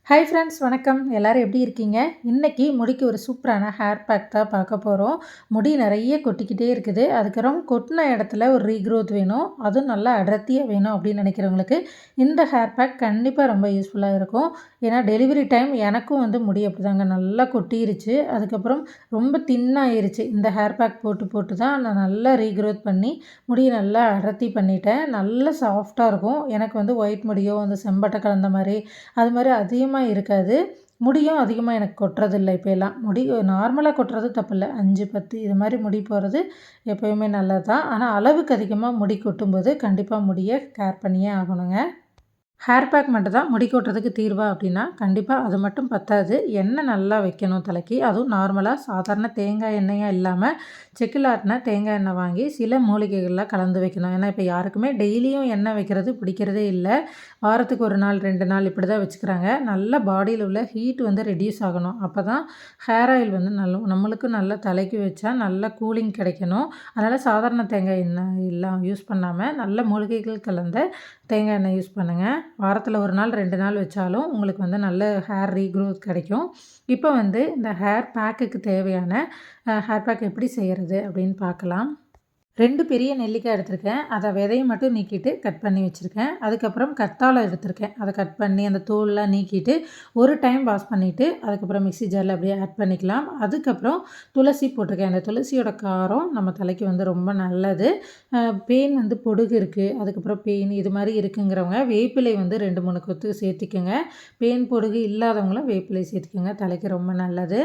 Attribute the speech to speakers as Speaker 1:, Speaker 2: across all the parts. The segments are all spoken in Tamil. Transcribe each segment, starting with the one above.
Speaker 1: ஹாய் ஃப்ரெண்ட்ஸ், வணக்கம். எல்லோரும் எப்படி இருக்கீங்க? இன்றைக்கி முடிக்கு ஒரு சூப்பரான ஹேர் பேக் தான் பார்க்க போகிறோம். முடி நிறைய கொட்டிக்கிட்டே இருக்குது. அதுக்கப்புறம் கொட்டின இடத்துல ஒரு ரீக்ரோத் வேணும், அதுவும் நல்லா அடர்த்தியாக வேணும் அப்படின்னு நினைக்கிறவங்களுக்கு இந்த ஹேர் பேக் கண்டிப்பாக ரொம்ப யூஸ்ஃபுல்லாக இருக்கும். ஏன்னா டெலிவரி டைம் எனக்கும் முடி அப்படிதாங்க நல்லா கொட்டிருச்சு. அதுக்கப்புறம் ரொம்ப தின்னாயிருச்சு. இந்த ஹேர் பேக் போட்டு போட்டு தான் நான் நல்லா ரீக்ரோத் பண்ணி முடியை நல்லா அடர்த்தி பண்ணிட்டேன். நல்லா சாஃப்டாக இருக்கும். எனக்கு ஒயிட் முடியோ செம்பட்டை கலந்த மாதிரி அது மாதிரி அதிகமாக இருக்காது. முடியும் அதிகமாக எனக்கு கொட்டுறதில்ல. இப்போலாம் முடி நார்மலாக கொட்டுறது தப்பில்லை. 5, 10 இது மாதிரி முடி போகிறது எப்போயுமே நல்லது தான். ஆனால் அளவுக்கு அதிகமாக முடி கொட்டும்போது கண்டிப்பாக முடியை கேர் பண்ணியே ஆகணுங்க. ஹேர் பேக் மட்டும் தான் முடி கொட்டுறதுக்கு தீர்வா அப்படின்னா கண்டிப்பாக அது மட்டும் பத்தாது. எண்ணெய் நல்லா வைக்கணும் தலைக்கு. அதுவும் நார்மலாக சாதாரண தேங்காய் எண்ணெயாக இல்லாமல் செக்கில் ஆட்டின தேங்காய் எண்ணெய் வாங்கி சில மூலிகைகள்லாம் கலந்து வைக்கணும். ஏன்னா இப்போ யாருக்குமே டெய்லியும் எண்ணெய் வைக்கிறது பிடிக்கிறதே இல்லை. வாரத்துக்கு 1 நாள் 2 நாள் இப்படி தான் வச்சுக்கிறாங்க. நல்லா பாடியில் உள்ள ஹீட் ரெடியூஸ் ஆகணும். அப்போ தான் ஹேர் ஆயில் நம்மளுக்கும் நல்லா தலைக்கு வச்சா நல்லா கூலிங் கிடைக்கணும். அதனால் சாதாரண தேங்காய் எண்ணெய் எல்லாம் யூஸ் பண்ணாமல் நல்ல மூலிகைகள் கலந்த தேங்காய் எண்ணெய் யூஸ் பண்ணுங்கள். வாரத்தில் 1 நாள் 2 நாள் வச்சாலும் உங்களுக்கு நல்ல ஹேர் ரீக்ரோத் கிடைக்கும். இப்போ இந்த ஹேர் பேக்குக்கு தேவையான ஹேர் பேக் எப்படி செய்கிறது அப்படின்னு பார்க்கலாம். 2 பெரிய நெல்லிக்காய் எடுத்திருக்கேன். அதை விதையை மட்டும் நீக்கிட்டு கட் பண்ணி வச்சுருக்கேன். அதுக்கப்புறம் கத்தாழை எடுத்திருக்கேன். அதை கட் பண்ணி அந்த தோல்லாம் நீக்கிட்டு ஒரு டைம் வாஷ் பண்ணிவிட்டு அதுக்கப்புறம் மிக்ஸி ஜாரில் அப்படியே ஆட் பண்ணிக்கலாம். அதுக்கப்புறம் துளசி போட்டிருக்கேன். அந்த துளசியோட காரம் நம்ம தலைக்கு ரொம்ப நல்லது. பெயின் பொடுகு இருக்குது, அதுக்கப்புறம் பெயின் இது மாதிரி இருக்குங்கிறவங்க வேப்பிலை 2, 3 கொத்து சேர்த்திக்கோங்க. பெயின் பொடுகு இல்லாதவங்களும் வேப்பிலை சேர்த்திக்கோங்க, தலைக்கு ரொம்ப நல்லது.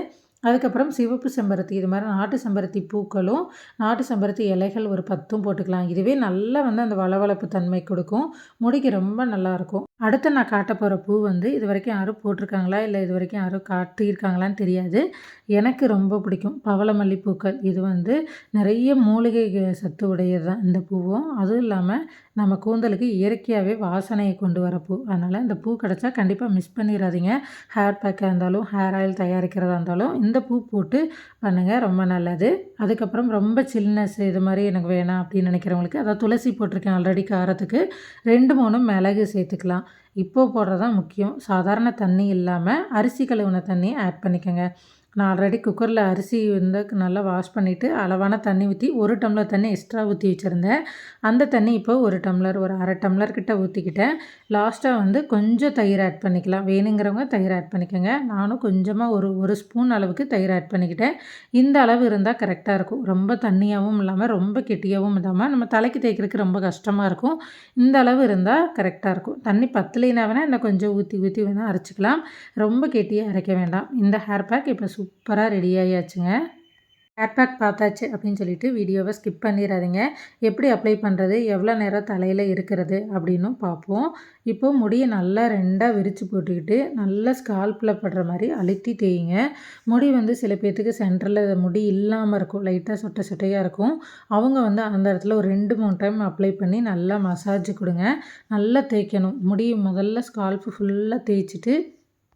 Speaker 1: அதுக்கப்புறம் சிவப்பு செம்பருத்தி இது மாதிரி நாட்டு செம்பருத்தி பூக்களும் நாட்டு செம்பருத்தி இலைகள் ஒரு 10 போட்டுக்கலாம். இதுவே நல்லா அந்த வளவளப்பு தன்மை கொடுக்கும். முடிக்கு ரொம்ப நல்லாயிருக்கும். அடுத்து நான் காட்ட போகிற பூ இது வரைக்கும் யாரும் போட்டிருக்காங்களா இல்லை இது வரைக்கும் யாரும் காட்டியிருக்காங்களான்னு தெரியாது. எனக்கு ரொம்ப பிடிக்கும் பவளமல்லி பூக்கள். இது நிறைய மூலிகை சத்து உடையது தான் இந்த பூவும். அதுவும் இல்லாமல் நம்ம கூந்தலுக்கு இயற்கையாகவே வாசனையை கொண்டு வர பூ. அதனால் இந்த பூ கிடச்சா கண்டிப்பாக மிஸ் பண்ணிடாதீங்க. ஹேர் பேக்காக இருந்தாலும் ஹேர் ஆயில் தயாரிக்கிறதா இருந்தாலும் இந்த பூ போட்டு பண்ணுங்கள், ரொம்ப நல்லது. அதுக்கப்புறம் ரொம்ப சில்னஸ் இது மாதிரி எனக்கு வேணாம் அப்படின்னு நினைக்கிறவங்களுக்கு அதாவது துளசி போட்டிருக்கேன் ஆல்ரெடி காரத்துக்கு. 2, 3 மிளகு சேர்த்துக்கலாம். இப்போ போடுறது தான் முக்கியம். சாதாரண தண்ணி இல்லாமல் அரிசி கழுவுன தண்ணியை ஆட் பண்ணிக்கோங்க. நான் ஆல்ரெடி குக்கரில் அரிசி நல்லா வாஷ் பண்ணிவிட்டு அளவான தண்ணி ஊற்றி 1 டம்ளர் தண்ணி எக்ஸ்ட்ரா ஊற்றி வச்சுருந்தேன். அந்த தண்ணி இப்போ 1 டம்ளர் ஒரு அரை டம்ளர் கிட்ட ஊற்றிக்கிட்டேன். லாஸ்ட்டாக கொஞ்சம் தயிர் ஆட் பண்ணிக்கலாம். வேணுங்கிறவங்க தயிர் ஆட் பண்ணிக்கோங்க. நானும் கொஞ்சமாக ஒரு ஸ்பூன் அளவுக்கு தயிர் ஆட் பண்ணிக்கிட்டேன். இந்த அளவு இருந்தால் கரெக்டாக இருக்கும். ரொம்ப தண்ணியாகவும் இல்லாமல் ரொம்ப கெட்டியாகவும் இல்லாமல் நம்ம தலைக்கு தேய்க்கிறதுக்கு ரொம்ப கஷ்டமாக இருக்கும். இந்த அளவு இருந்தால் கரெக்டாக இருக்கும். தண்ணி பத்தலைனா வேணால் இன்னும் கொஞ்சம் ஊற்றி ஊற்றி வேணால் அரைச்சிக்கலாம். ரொம்ப கெட்டியாக அரைக்க வேண்டாம். இந்த ஹேர் பேக் இப்போ சூப்பராக ரெடி ஆகியாச்சுங்க. ஹேர் பேக் பார்த்தாச்சு அப்படின்னு சொல்லிட்டு வீடியோவை ஸ்கிப் பண்ணிடாதீங்க. எப்படி அப்ளை பண்ணுறது, எவ்வளோ நேரம் தலையில் இருக்கிறது அப்படின்னும் பார்ப்போம். இப்போது முடியை நல்லா 2ஆக விரித்து போட்டுக்கிட்டு நல்லா ஸ்கால்பில் படுற மாதிரி அழுத்தி தேய்ங்க. முடி சில பேர்த்துக்கு சென்டரில் முடி இல்லாமல் இருக்கும், லைட்டாக சொட்டை சொட்டையாக இருக்கும். அவங்க அந்த இடத்துல ஒரு 2, 3 டைம் அப்ளை பண்ணி நல்லா மசாஜ் கொடுங்க. நல்லா தேய்க்கணும். முடி முதல்ல ஸ்கால்ப்பு ஃபுல்லாக தேய்ச்சிட்டு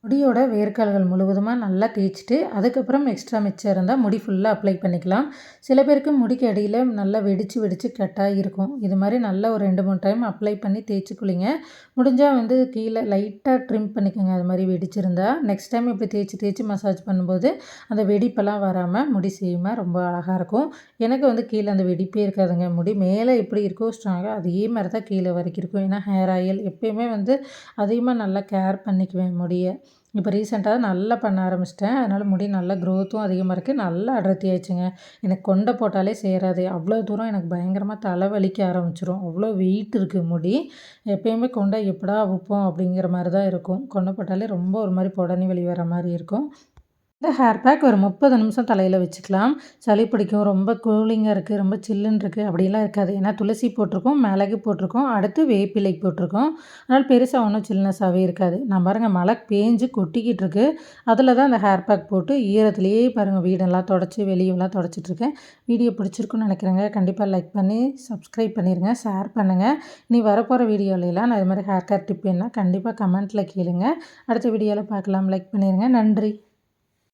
Speaker 1: முடியோட வேர்க்கால்கள் முழுவதுமாக நல்லா தேய்ச்சிட்டு அதுக்கப்புறம் எக்ஸ்ட்ரா மிச்சம் இருந்தால் முடி ஃபுல்லாக அப்ளை பண்ணிக்கலாம். சில பேருக்கு முடிக்கு அடியில் நல்லா வெடித்து வெடித்து கட்டாக இருக்கும். இது மாதிரி நல்லா ஒரு 2, 3 டைம் அப்ளை பண்ணி தேய்ச்சி குளிங்க. முடிஞ்சால் கீழே லைட்டாக ட்ரிம் பண்ணிக்கோங்க. அது மாதிரி வெடிச்சிருந்தா நெக்ஸ்ட் டைம் இப்படி தேய்ச்சி தேய்ச்சி மசாஜ் பண்ணும்போது அந்த வெடிப்பெல்லாம் வராமல் முடி செய்யுமா ரொம்ப அழகாக இருக்கும். எனக்கு கீழே அந்த வெடிப்பே இருக்காதுங்க. முடி மேலே எப்படி இருக்கோ ஸ்ட்ராங்காக அதே மாதிரி தான் கீழே வரைக்கும் இருக்கும். ஏன்னா ஹேர் ஆயில் எப்போயுமே அதிகமாக நல்லா கேர் பண்ணிக்குவேன் முடியை. இப்போ ரீசெண்டாக நல்லா பண்ண ஆரம்பிச்சிட்டேன். அதனால் முடி நல்லா க்ரோத்தும் அதிகமாக இருக்குது. நல்லா அடர்த்தி ஆயிடுச்சுங்க. எனக்கு கொண்டை போட்டாலே சேராது. அவ்வளோ தூரம் எனக்கு பயங்கரமாக தலைவலிக்க ஆரம்பிச்சிரும். அவ்வளோ வெயிட் இருக்குது முடி. எப்போயுமே கொண்டை எப்படா அவுப்போம் அப்படிங்கிற மாதிரி தான் இருக்கும். கொண்டை போட்டாலே ரொம்ப ஒரு மாதிரி புடனி வலி வர மாதிரி இருக்கும். இந்த ஹேர் பேக் ஒரு 30 நிமிஷம் தலையில் வச்சுக்கலாம். சளி பிடிக்கும், ரொம்ப கூலிங்காக இருக்குது, ரொம்ப சில்லுன்னு இருக்குது அப்படிலாம் இருக்காது. ஏன்னா துளசி போட்டிருக்கோம், மிளகு போட்டிருக்கோம், அடுத்து வேப்பிலை போட்டிருக்கோம். அதனால் பெருசாக ஒன்றும் சில்னஸாகவே இருக்காது. நான் பாருங்கள் மழை பேஞ்சு கொட்டிக்கிட்டு இருக்கு. அதில் தான் அந்த ஹேர் பேக் போட்டு ஈரத்துலேயே பாருங்கள் வீடெல்லாம் தொடச்சி வெளியெல்லாம் தொடச்சிட்ருக்கேன். வீடியோ பிடிச்சிருக்குன்னு நினைக்கிறேங்க. கண்டிப்பாக லைக் பண்ணி சப்ஸ்கிரைப் பண்ணிடுங்க, ஷேர் பண்ணுங்கள். இனி வரப்போகிற வீடியோலாம் நான் இது மாதிரி ஹேர் கேர் டிப் என்ன கண்டிப்பாக கமெண்ட்டில் கேளுங்க. அடுத்த வீடியோவில் பார்க்கலாம். லைக் பண்ணிடுங்க. நன்றி.